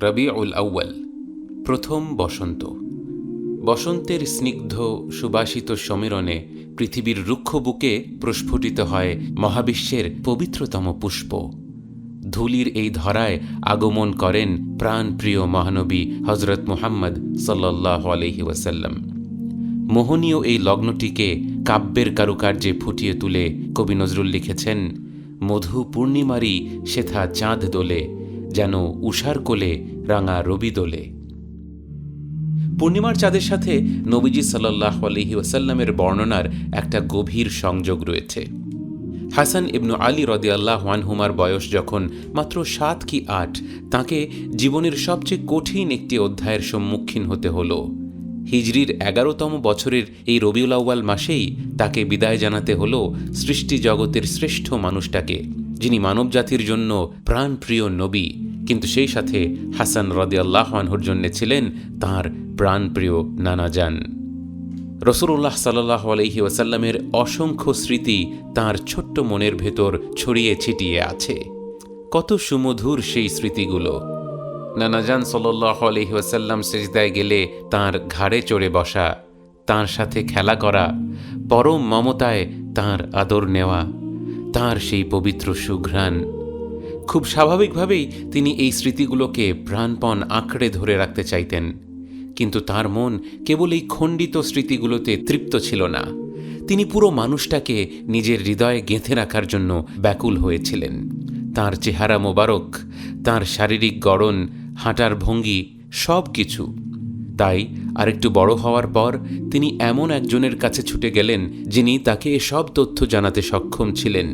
রবিউল আউয়াল, প্রথম বসন্ত। বসন্তের স্নিগ্ধ সুবাসিত সমীরণে পৃথিবীর রুক্ষ বুকে প্রস্ফুটিত হয় মহাবিশ্বের পবিত্রতম পুষ্প। ধুলির এই ধরায় আগমন করেন প্রাণপ্রিয় মহানবী হজরত মুহাম্মদ সাল্লাল্লাহু আলাইহি ওয়াসাল্লাম। মোহনীয় এই লগ্নটিকে কাব্যের কারুকার্যে ফুটিয়ে তুলে কবি নজরুল লিখেছেন, মধু পূর্ণিমারি সেথা চাঁদ দোলে, যেন উষার কোলে রাঙা রবি দোলে। পূর্ণিমার চাঁদের সাথে নবীজি সাল্লাল্লাহু আলাইহি ওয়াসাল্লামের বর্ণনার একটা গভীর সংযোগ রয়েছে। হাসান ইবনু আলী রাদিয়াল্লাহু আনহুমার বয়স যখন মাত্র ৭ কি ৮, তাঁকে জীবনের সবচেয়ে কঠিন একটি অধ্যায়ের সম্মুখীন হতে হল। হিজরির ১১তম বছরের এই রবিউল আউয়াল মাসেই তাকে বিদায় জানাতে হল সৃষ্টি জগতের শ্রেষ্ঠ মানুষটাকে, যিনি মানবজাতির জন্য প্রাণপ্রিয় নবী, কিন্তু সেই সাথে হাসান রাদিয়াল্লাহু আনহুর জন্য ছিলেন তাঁর প্রাণপ্রিয় নানাজান। রাসূলুল্লাহ সাল্লাল্লাহু আলাইহি ওয়াসাল্লামের অসংখ্য স্মৃতি তাঁর ছোট্ট মনের ভেতর ছড়িয়ে ছিটিয়ে আছে। কত সুমধুর সেই স্মৃতিগুলো! নানাজান সাল্লাল্লাহু আলাইহি ওয়াসাল্লাম সিজদায় গেলে তাঁর ঘাড়ে চড়ে বসা, তাঁর সাথে খেলা করা, পরম মমতায় তাঁর আদর নেওয়া, তাঁর সেই পবিত্র সুঘ্রাণ। খুব স্বাভাবিকভাবেই তিনি এই স্মৃতিগুলোকে প্রাণপণ আঁকড়ে ধরে রাখতে চাইতেন, কিন্তু তার মন কেবল এই খণ্ডিত স্মৃতিগুলোতে তৃপ্ত ছিল না। তিনি পুরো মানুষটাকে নিজের হৃদয়ে গেঁথে রাখার জন্য ব্যাকুল হয়েছিলেন। তাঁর চেহারা মোবারক, তাঁর শারীরিক গড়ন, হাঁটার ভঙ্গি, সব কিছু। তাই আরেকটু বড় হওয়ার পর তিনি এমন একজনের কাছে ছুটে গেলেন যিনি তাকে এসব তথ্য জানাতে সক্ষম ছিলেন।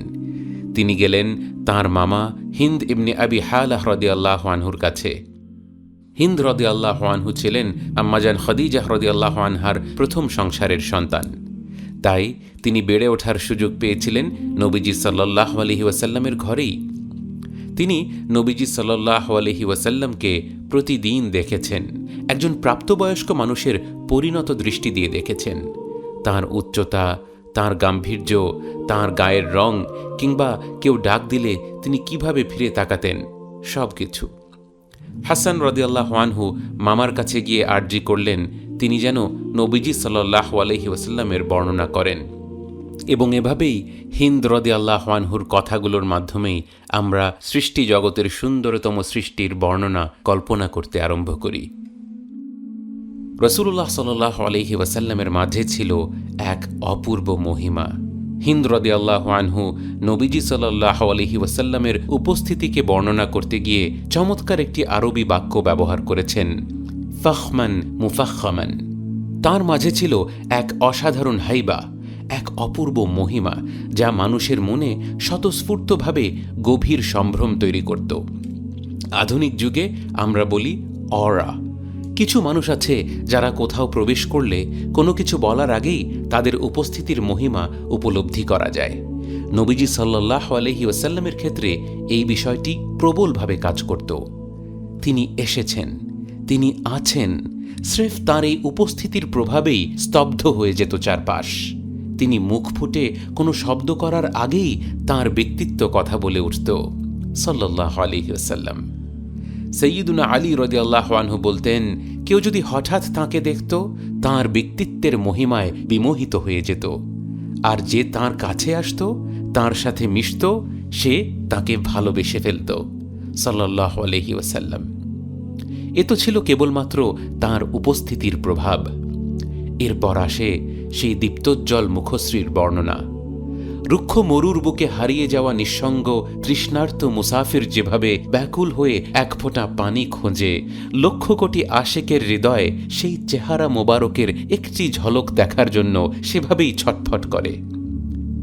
তিনি গেলেন তাঁর মামা হিন্দ ইবনে আবি হালাহ রাদিয়াল্লাহু আনহুর কাছে। হিন্দ রাদিয়াল্লাহু আনহু ছিলেন আম্মাজান খাদিজাহ রাদিয়াল্লাহু আনহার প্রথম সংসারের সন্তান। তাই তিনি বেড়ে ওঠার সুযোগ পেয়েছিলেন নবীজি সাল্লাল্লাহু আলাইহি ওয়াসাল্লামের ঘরেই। তিনি নবীজি সাল্লাল্লাহু আলাইহি ওয়াসাল্লামকে প্রতিদিন দেখেছেন, একজন প্রাপ্তবয়স্ক মানুষের পরিণত দৃষ্টি দিয়ে দেখেছেন। তাঁর উচ্চতা, তাঁর গাম্ভীর্য, তাঁর গায়ের রং, কিংবা কেউ ডাক দিলে তিনি কিভাবে ফিরে তাকাতেন, সব কিছু। হাসান রাদিয়াল্লাহু আনহু মামার কাছে গিয়ে আরজি করলেন তিনি যেন নবীজি সাল্লাল্লাহু আলাইহি ওয়াসাল্লামের বর্ণনা করেন, এবং এভাবেই হিন্দ রাদিয়াল্লাহু আনহুর কথাগুলোর মাধ্যমেই আমরা সৃষ্টি জগতের সুন্দরতম সৃষ্টির বর্ণনা কল্পনা করতে আরম্ভ করি। রাসূলুল্লাহ সাল্লাল্লাহু আলাইহি ওয়াসাল্লামের মাঝে ছিল এক অপূর্ব মহিমা। হিন্দ রাদিয়াল্লাহু আনহু নবীজি সাল্লাল্লাহু আলাইহি ওয়াসাল্লামের উপস্থিতিকে বর্ণনা করতে গিয়ে চমৎকার একটি আরবি বাক্য ব্যবহার করেছেন, ফাখমান মুফাখখামান। তাঁর মাঝে ছিল এক অসাধারণ হাইবা, এক অপূর্ব মহিমা, যা মানুষের মনে স্বতঃস্ফূর্তভাবে গভীর সম্ভ্রম তৈরি করত। আধুনিক যুগে আমরা বলি অরা। কিছু মানুষ আছে যারা কোথাও প্রবেশ করলে কোনো কিছু বলার আগেই তাদের উপস্থিতির মহিমা উপলব্ধি করা যায়। নবীজি সাল্লাল্লাহু আলাইহি ওয়াসাল্লামের ক্ষেত্রে এই বিষয়টি প্রবলভাবে কাজ করত। তিনি এসেছেন, তিনি আছেন, স্রেফ তাঁর এই উপস্থিতির প্রভাবেই স্তব্ধ হয়ে যেত চারপাশ। তিনি মুখ ফুটে কোনো শব্দ করার আগেই তাঁর ব্যক্তিত্ব কথা বলে উঠত, সাল্লাল্লাহু আলাইহি ওয়াসাল্লাম। সৈয়দুনা আলী রাদিয়াল্লাহু আনহু বলতেন, কেউ যদি হঠাৎ তাঁকে দেখত, তাঁর ব্যক্তিত্বের মহিমায় বিমোহিত হয়ে যেত, আর যে তাঁর কাছে আসত, তাঁর সাথে মিশত, সে তাঁকে ভালোবেসে ফেলত, সাল্লাল্লাহু আলাইহি ওয়াসাল্লাম। এ তো ছিল কেবলমাত্র তাঁর উপস্থিতির প্রভাব। এরপর আসে সেই দীপ্তোজ্জ্বল মুখশ্রীর বর্ণনা। রুক্ষ মরুর বুকে হারিয়ে যাওয়া নিঃসঙ্গ তৃষ্ণার্ত মুসাফির যেভাবে ব্যাকুল হয়ে এক ফোঁটা পানি খোঁজে, লক্ষ কোটি আশেকের হৃদয়ে সেই চেহারা মোবারকের একটি ঝলক দেখার জন্য সেভাবেই ছটফট করে।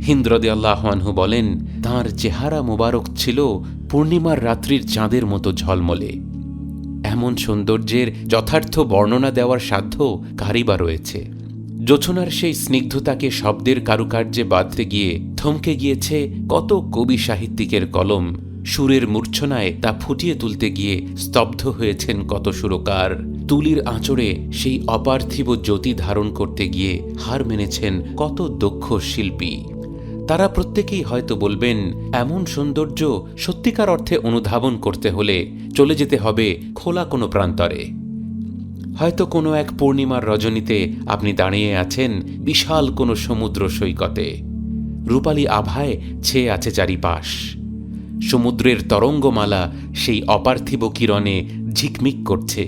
হিন্দ রাদিয়াল্লাহু আনহু বলেন, তাঁর চেহারা মোবারক ছিল পূর্ণিমার রাত্রির চাঁদের মতো ঝলমলে। এমন সৌন্দর্যের যথার্থ বর্ণনা দেওয়ার সাধ্য কারই বা রয়েছে? জোছনার সেই স্নিগ্ধতাকে শব্দের কারুকার্যে বাঁধতে গিয়ে থমকে গিয়েছে কত কবি সাহিত্যিকের কলম। সুরের মূর্ছনায় তা ফুটিয়ে তুলতে গিয়ে স্তব্ধ হয়েছেন কত সুরকার। তুলির আঁচড়ে সেই অপার্থিব জ্যোতি ধারণ করতে গিয়ে হার মেনেছেন কত দক্ষ শিল্পী। তারা প্রত্যেকেই হয়তো বলবেন, এমন সৌন্দর্য সত্যিকার অর্থে অনুধাবন করতে হলে চলে যেতে হবে খোলা কোনো প্রান্তরে। হয়তো কোনো এক পূর্ণিমার রজনীতে আপনি দাঁড়িয়ে আছেন বিশাল কোনো সমুদ্র সৈকতে, রূপালী আভায় ছেয়ে আছে চারিপাশ, সমুদ্রের তরঙ্গমালা সেই অপার্থিব কিরণে ঝিকমিক করছে।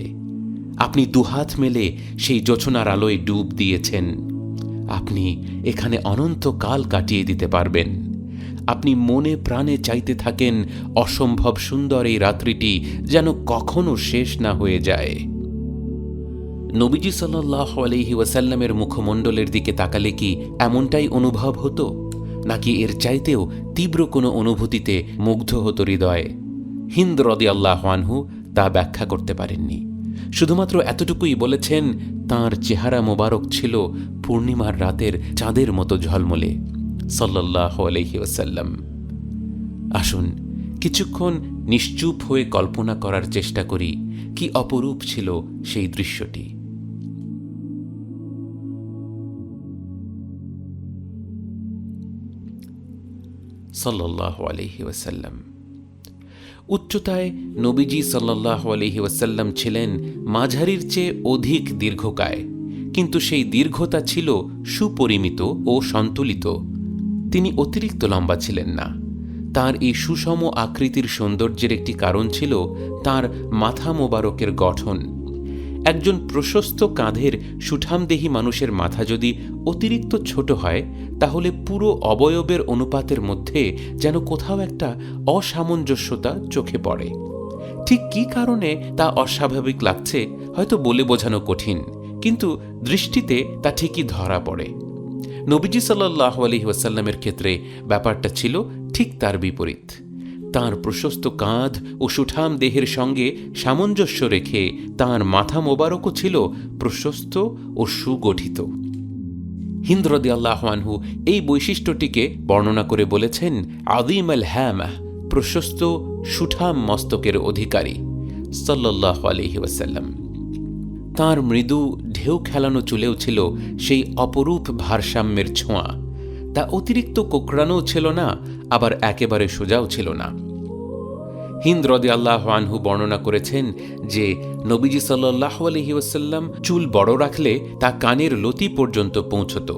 আপনি দুহাত মেলে সেই জোছনার আলোয় ডুব দিয়েছেন। আপনি এখানে অনন্তকাল কাটিয়ে দিতে পারবেন। আপনি মনে প্রাণে চাইতে থাকেন অসম্ভব সুন্দর এই রাত্রিটি যেন কখনো শেষ না হয়ে যায়। নবীজি সাল্লাল্লাহু আলাইহি ওয়াসাল্লামের মুখমণ্ডলের দিকে তাকালে কি এমনটাই অনুভব হতো, নাকি এর চাইতেও তীব্র কোনো অনুভূতিতে মুগ্ধ হতো হৃদয়? হিন্দ রাদিয়াল্লাহু আনহু তা ব্যাখ্যা করতে পারেননি। শুধুমাত্র এতটুকুই বলেছেন, তাঁর চেহারা মোবারক ছিল পূর্ণিমার রাতের চাঁদের মতো ঝলমলে সাল্লাল্লাহু আলাইহি ওয়াসাল্লাম। আসুন কিছুক্ষণ নিশ্চুপ হয়ে কল্পনা করার চেষ্টা করি কি অপরূপ ছিল সেই দৃশ্যটি। সাল্লাল্লাহু আলাইহি ওয়াসাল্লাম। উচ্চতায় নবীজি সাল্লাল্লাহু আলাইহি ওয়াসাল্লাম ছিলেন মাঝারির চেয়ে অধিক দীর্ঘকায়, কিন্তু সেই দীর্ঘতা ছিল সুপরিমিত ও সন্তুলিত। তিনি অতিরিক্ত লম্বা ছিলেন না। তার এই সুষম আকৃতির সৌন্দর্যের একটি কারণ ছিল তার মাথা মোবারকের গঠন। একজন প্রশস্ত কাঁধের সুঠামদেহী মানুষের মাথা যদি অতিরিক্ত ছোট হয়, তাহলে পুরো অবয়বের অনুপাতের মধ্যে যেন কোথাও একটা অসামঞ্জস্যতা চোখে পড়ে। ঠিক কী কারণে তা অস্বাভাবিক লাগছে হয়তো বলে বোঝানো কঠিন, কিন্তু দৃষ্টিতে তা ঠিকই ধরা পড়ে। নবীজি সাল্লাল্লাহু আলাইহি ওয়াসাল্লামের ক্ষেত্রে ব্যাপারটা ছিল ঠিক তার বিপরীত। তাঁর প্রশস্ত কাঁধ ও সুঠাম দেহের সঙ্গে সামঞ্জস্য রেখে তাঁর মাথা মোবারকও ছিল প্রশস্ত ও সুগঠিত। হিন্দ রাদিয়াল্লাহু আনহু এই বৈশিষ্ট্যটিকে বর্ণনা করে বলেছেন, আযীম আল হামাহ, প্রশস্ত সুঠাম মস্তকের অধিকারী সাল্লাল্লাহু আলাইহি ওয়াসাল্লাম। তাঁর মৃদু ঢেউ খেলানো চুলেও ছিল সেই অপরূপ ভারসাম্যের ছোঁয়া। তা অতিরিক্ত কোঁকড়ানোও ছিল না, আবার একেবারে সোজাও ছিল না। হিন্দ রাদিয়াল্লাহু আনহু বর্ণনা করেছেন যে নবীজি সাল্লাল্লাহু আলাইহি ওয়াসাল্লাম চুল বড় রাখলে তা কানের লতি পর্যন্ত পৌঁছত।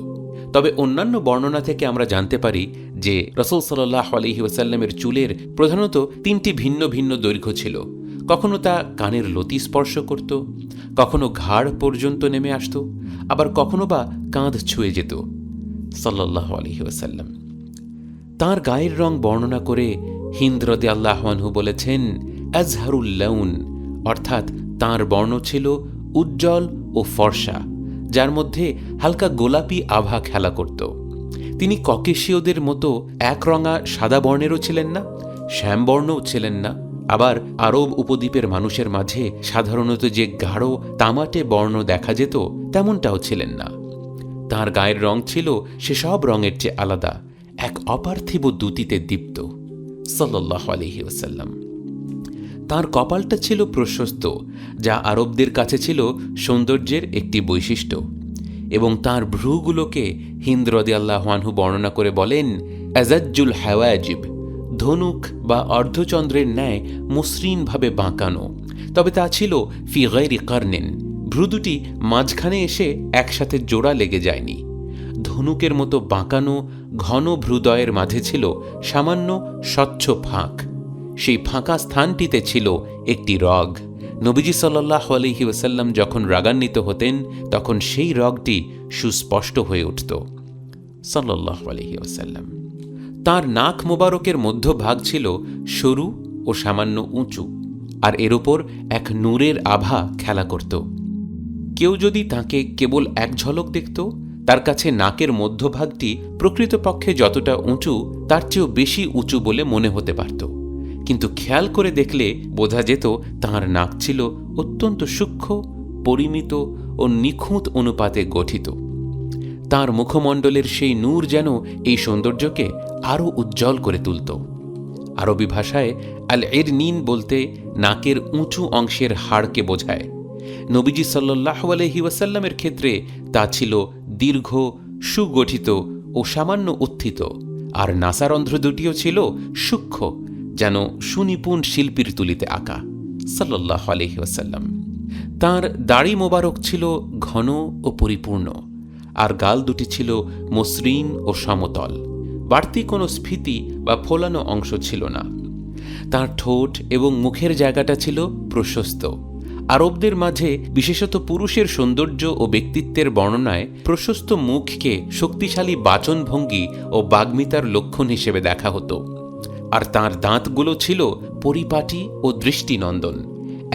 তবে অন্যান্য বর্ণনা থেকে আমরা জানতে পারি যে রাসূল সাল্লাল্লাহু আলাইহি ওয়াসাল্লামের চুলের প্রধানত তিনটি ভিন্ন ভিন্ন দৈর্ঘ্য ছিল। কখনো তা কানের লতি স্পর্শ করত, কখনো ঘাড় পর্যন্ত নেমে আসত, আবার কখনো বা কাঁধ ছুঁয়ে যেত সাল্লাল্লাহু আলাইহি ওয়াসাল্লাম। তাঁর গায়ের রং বর্ণনা করে হিন্দ রাদিয়াল্লাহু আনহু বলেছেন, আজহারুল লাউন, অর্থাৎ তাঁর বর্ণ ছিল উজ্জ্বল ও ফর্সা, যার মধ্যে হালকা গোলাপি আভা খেলা করত। তিনি ককেশীয়দের মতো একরঙা সাদা বর্ণেরও ছিলেন না, শ্যামবর্ণও ছিলেন না, আবার আরব উপদ্বীপের মানুষের মাঝে সাধারণত যে গাঢ় তামাটে বর্ণ দেখা যেত তেমনটাও ছিলেন না। তাঁর গায়ের রং ছিল সেসব রঙের চেয়ে আলাদা, এক অপার্থিব দ্যুতিতে দীপ্ত সাল্লাল্লাহু আলাইহি ওয়াসাল্লাম। তাঁর কপালটা ছিল প্রশস্ত, যা আরবদের কাছে ছিল সৌন্দর্যের একটি বৈশিষ্ট্য, এবং তাঁর ভ্রুগুলোকে হিন্দ রাদিয়াল্লাহু আনহু বর্ণনা করে বলেন, আজাজ্জুল হাওয়াজিব, ধনুক বা অর্ধচন্দ্রের ন্যায় মসৃণভাবে বাঁকানো, তবে তা ছিল ফি গায়রি কারনিন, ভ্রু দুটি মাঝখানে এসে একসাথে জোড়া লেগে যায়নি। ধনুকের মতো বাঁকানো ঘন ভ্রুদয়ের মাঝে ছিল সামান্য স্বচ্ছ ফাঁক। সেই ফাঁকা স্থানটিতে ছিল একটি রগ। নবীজি সাল্লাল্লাহু আলাইহি ওয়াসাল্লাম যখন রাগান্বিত হতেন, তখন সেই রগটি সুস্পষ্ট হয়ে উঠত সাল্লাল্লাহু আলাইহি ওয়াসাল্লাম। তাঁর নাক মোবারকের মধ্যভাগ ছিল সরু ও সামান্য উঁচু, আর এর ওপর এক নূরের আভা খেলা করত। কেউ যদি তাঁকে কেবল এক ঝলক দেখত, তার কাছে নাকের মধ্যভাগটি প্রকৃতপক্ষে যতটা উঁচু তার চেয়েও বেশি উঁচু বলে মনে হতে পারত, কিন্তু খেয়াল করে দেখলে বোঝা যেত তাঁর নাক ছিল অত্যন্ত সূক্ষ্ম, পরিমিত ও নিখুঁত অনুপাতে গঠিত। তাঁর মুখমণ্ডলের সেই নূর যেন এই সৌন্দর্যকে আরও উজ্জ্বল করে তুলত। আরবি ভাষায় আল ইরনিন বলতে নাকের উঁচু অংশের হাড়কে বোঝায়। নবীজি সাল্লাল্লাহু আলাইহি ওয়াসাল্লামের ক্ষেত্রে তা ছিল দীর্ঘ, সুগঠিত ও সামান্য উত্থিত, আর নাসারন্ধ্র দুটিও ছিল সূক্ষ্ম, যেন সুনিপুণ শিল্পীর তুলিতে আঁকা। সাল্লাল্লাহু আলাইহি ওয়াসাল্লাম। তাঁর দাড়ি মোবারক ছিল ঘন ও পরিপূর্ণ, আর গাল দুটি ছিল মসৃণ ও সমতল, বাড়তি কোনো স্ফীতি বা ফোলানো অংশ ছিল না। তাঁর ঠোঁট এবং মুখের জায়গাটা ছিল প্রশস্ত। আরবদের মাঝে, বিশেষত পুরুষের সৌন্দর্য ও ব্যক্তিত্বের বর্ণনায় প্রশস্ত মুখকে শক্তিশালী বাচনভঙ্গি ও বাগ্মিতার লক্ষণ হিসেবে দেখা হতো। আর তাঁর দাঁতগুলো ছিল পরিপাটি ও দৃষ্টিনন্দন।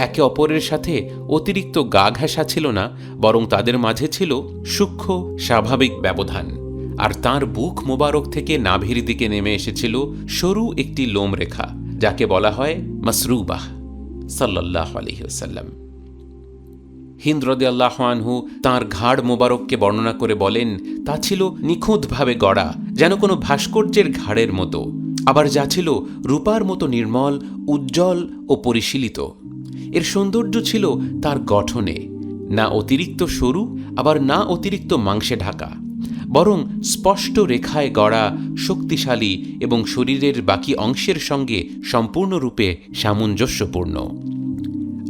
একে অপরের সাথে অতিরিক্ত গা ঘেঁষা ছিল না, বরং তাদের মাঝে ছিল সূক্ষ্ম স্বাভাবিক ব্যবধান। আর তাঁর বুক মোবারক থেকে নাভির দিকে নেমে এসেছিল সরু একটি লোমরেখা, যাকে বলা হয় মাসরুবাহ। সাল্লাল্লাহু আলাইহি ওয়াসাল্লাম। হিন্দ রাদিয়াল্লাহু আনহু তাঁর ঘাড় মোবারককে বর্ণনা করে বলেন, তা ছিল নিখুঁতভাবে গড়া, যেন কোনো ভাস্কর্যের ঘাড়ের মতো, আবার যা ছিল রূপার মতো নির্মল, উজ্জ্বল ও পরিশীলিত। এর সৌন্দর্য ছিল তার গঠনে, না অতিরিক্ত সরু, আবার না অতিরিক্ত মাংসে ঢাকা, বরং স্পষ্ট রেখায় গড়া, শক্তিশালী এবং শরীরের বাকি অংশের সঙ্গে সম্পূর্ণরূপে সামঞ্জস্যপূর্ণ।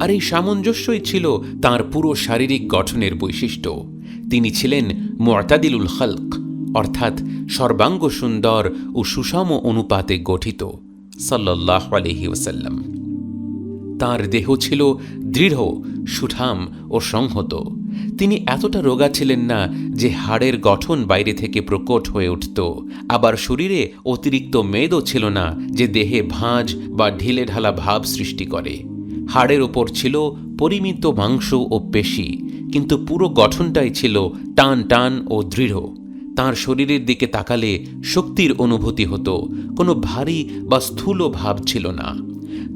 আর এই সামঞ্জস্যই ছিল তাঁর পুরো শারীরিক গঠনের বৈশিষ্ট্য। তিনি ছিলেন মুআতাদিলুল খালক, অর্থাৎ সর্বাঙ্গ সুন্দর ও সুষম অনুপাতে গঠিত। সাল্লাল্লাহু আলাইহি ওয়াসাল্লাম। তাঁর দেহ ছিল দৃঢ়, সুঠাম ও সংহত। তিনি এতটা রোগা ছিলেন না যে হাড়ের গঠন বাইরে থেকে প্রকট হয়ে উঠত, আবার শরীরে অতিরিক্ত মেদও ছিল না যে দেহে ভাঁজ বা ঢিলেঢালা ভাব সৃষ্টি করে। হাড়ের ওপর ছিল পরিমিত মাংস ও পেশি, কিন্তু পুরো গঠনটাই ছিল টান টান ও দৃঢ়। তাঁর শরীরের দিকে তাকালে শক্তির অনুভূতি হতো, কোনো ভারী বা স্থূল ভাব ছিল না।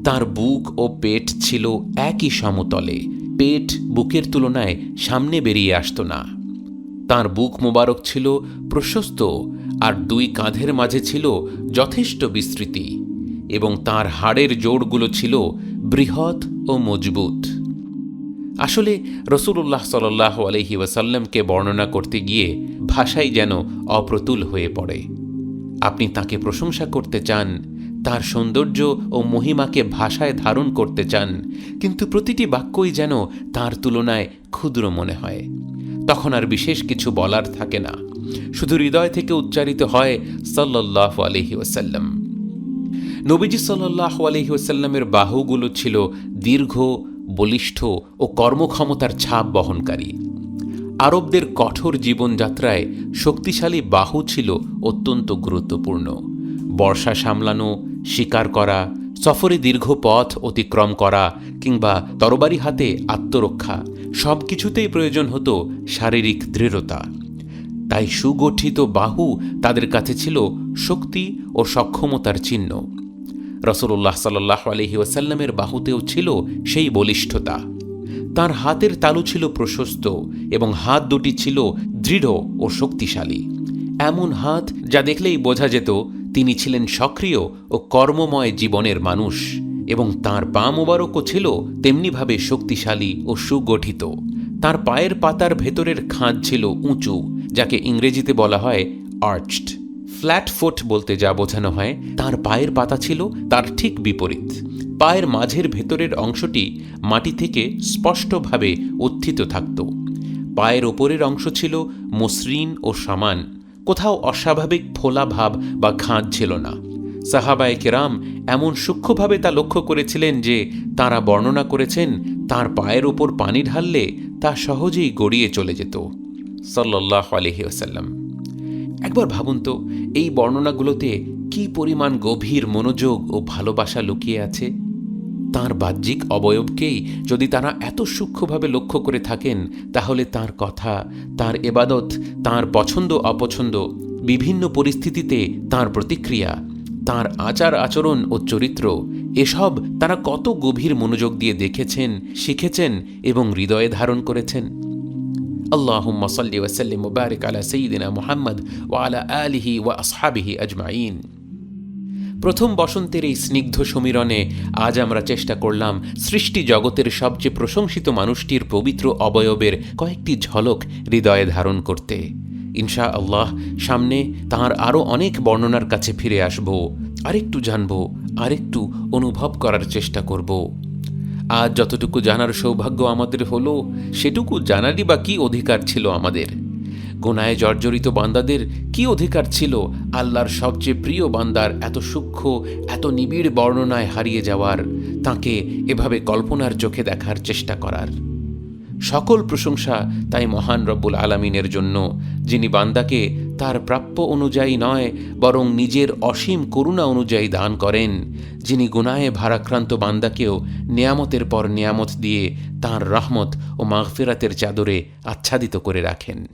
তাঁর বুক ও পেট ছিল একই সমতলে, পেট বুকের তুলনায় সামনে বেরিয়ে আসত না। তাঁর বুক মোবারক ছিল প্রশস্ত, আর দুই কাঁধের মাঝে ছিল যথেষ্ট বিস্তৃতি, এবং তাঁর হাড়ের জোড়গুলো ছিল বৃহৎ ও মজবুত। আসলে রাসূলুল্লাহ সাল্লাল্লাহু আলাইহি ওয়াসাল্লামকে বর্ণনা করতে গিয়ে ভাষাই যেন অপ্রতুল হয়ে পড়ে। আপনি তাকে প্রশংসা করতে চান, তার সৌন্দর্য ও মহিমাকে ভাষায় ধারণ করতে চান, কিন্তু প্রতিটি বাক্যই যেন তার তুলনায় ক্ষুদ্র মনে হয়। তখন আর বিশেষ কিছু বলার থাকে না, শুধু হৃদয় থেকে উচ্চারিত হয় সাল্লাল্লাহু আলাইহি ওয়াসাল্লাম। নবীজি সাল্লাল্লাহু আলাইহি ওয়াসাল্লামের বাহুগুলো ছিল দীর্ঘ, বলিষ্ঠ ও কর্মক্ষমতার ছাপ বহনকারী। আরবদের কঠোর জীবনযাত্রায় শক্তিশালী বাহু ছিল অত্যন্ত গুরুত্বপূর্ণ। বর্ষা সামলানো, শিকার করা, সফরে দীর্ঘ পথ অতিক্রম করা কিংবা তরবারি হাতে আত্মরক্ষা, সব কিছুতেই প্রয়োজন হতো শারীরিক দৃঢ়তা। তাই সুগঠিত বাহু তাদের কাছে ছিল শক্তি ও সক্ষমতার চিহ্ন। রাসূলুল্লাহ সাল্লাল্লাহু আলাইহি ওয়াসাল্লামের বাহুতেও ছিল সেই বলিষ্ঠতা। তাঁর হাতের তালু ছিল প্রশস্ত এবং হাত দুটি ছিল দৃঢ় ও শক্তিশালী। এমন হাত যা দেখলেই বোঝা যেত তিনি ছিলেন সক্রিয় ও কর্মময় জীবনের মানুষ, এবং তাঁর পা মোবারকও ছিল তেমনিভাবে শক্তিশালী ও সুগঠিত। তাঁর পায়ের পাতার ভেতরের খাঁজ ছিল উঁচু, যাকে ইংরেজিতে বলা হয় আর্চড। ফ্ল্যাট ফুট বলতে যা বোঝানো হয়, তাঁর পায়ের পাতা ছিল তার ঠিক বিপরীত। পায়ের মাঝের ভেতরের অংশটি মাটি থেকে স্পষ্টভাবে উত্থিত থাকত। পায়ের ওপরের অংশ ছিল মসৃণ ও সমান, কোথাও অস্বাভাবিক ফোলা ভাব বা খাঁজ ছিল না। সাহাবায়ে কেরাম এমন সূক্ষ্মভাবে তা লক্ষ্য করেছিলেন যে তাঁরা বর্ণনা করেছেন তাঁর পায়ের ওপর পানি ঢাললে তা সহজেই গড়িয়ে চলে যেত। সাল্লাল্লাহু আলাইহি ওয়াসাল্লাম। একবার ভাবুন তো, এই বর্ণনাগুলোতে কি পরিমাণ গভীর মনোযোগ ও ভালোবাসা লুকিয়ে আছে। তাঁর বাহ্যিক অবয়বকেই যদি তারা এত সূক্ষ্মভাবে লক্ষ্য করে থাকেন, তাহলে তাঁর কথা, তাঁর ইবাদত, তাঁর পছন্দ অপছন্দ, বিভিন্ন পরিস্থিতিতে তাঁর প্রতিক্রিয়া, তাঁর আচার আচরণ ও চরিত্র, এসব তারা কত গভীর মনোযোগ দিয়ে দেখেছেন, শিখেছেন এবং হৃদয়ে ধারণ করেছেন। আল্লাহুম্মা সাল্লি ওয়া সাল্লিম ওয়া বারিক আলা সাইয়্যিদিনা মুহাম্মদ ওয়া আলা আলিহি ওয়া আসহাবিহি আজমাইন। প্রথম বসন্তের এই স্নিগ্ধ সমীরণে আজ আমরা চেষ্টা করলাম সৃষ্টি জগতের সবচেয়ে প্রশংসিত মানুষটির পবিত্র অবয়বের কয়েকটি ঝলক হৃদয়ে ধারণ করতে। ইনশা আল্লাহ সামনে তাঁর আরও অনেক বর্ণনার কাছে ফিরে আসব, আরেকটু জানব, আরেকটু অনুভব করার চেষ্টা করব। আজ যতটুকু জানার সৌভাগ্য আমাদের হলো, সেটুকু জানারই বা কী অধিকার ছিল আমাদের? গুনাহে জর্জরিত বান্দাদের কি অধিকার ছিল আল্লাহর সবচেয়ে প্রিয় বান্দার এত সূক্ষ্ম, এত নিবিড় বর্ণনায় হারিয়ে যাওয়ার, তাকে এভাবে কল্পনার চোখে দেখার চেষ্টা করার? সকল প্রশংসা তাই মহান রব্বুল আলামিনের জন্য, যিনি বান্দাকে তার প্রাপ্য অনুযায়ী নয় বরং নিজের অসীম করুণা অনুযায়ী দান করেন, যিনি গুনাহে ভারাক্রান্ত বান্দাকেও নেয়ামতের পর নেয়ামত দিয়ে তাঁর রহমত ও মাগফিরাতের চাদরে আচ্ছাদিত করে রাখেন।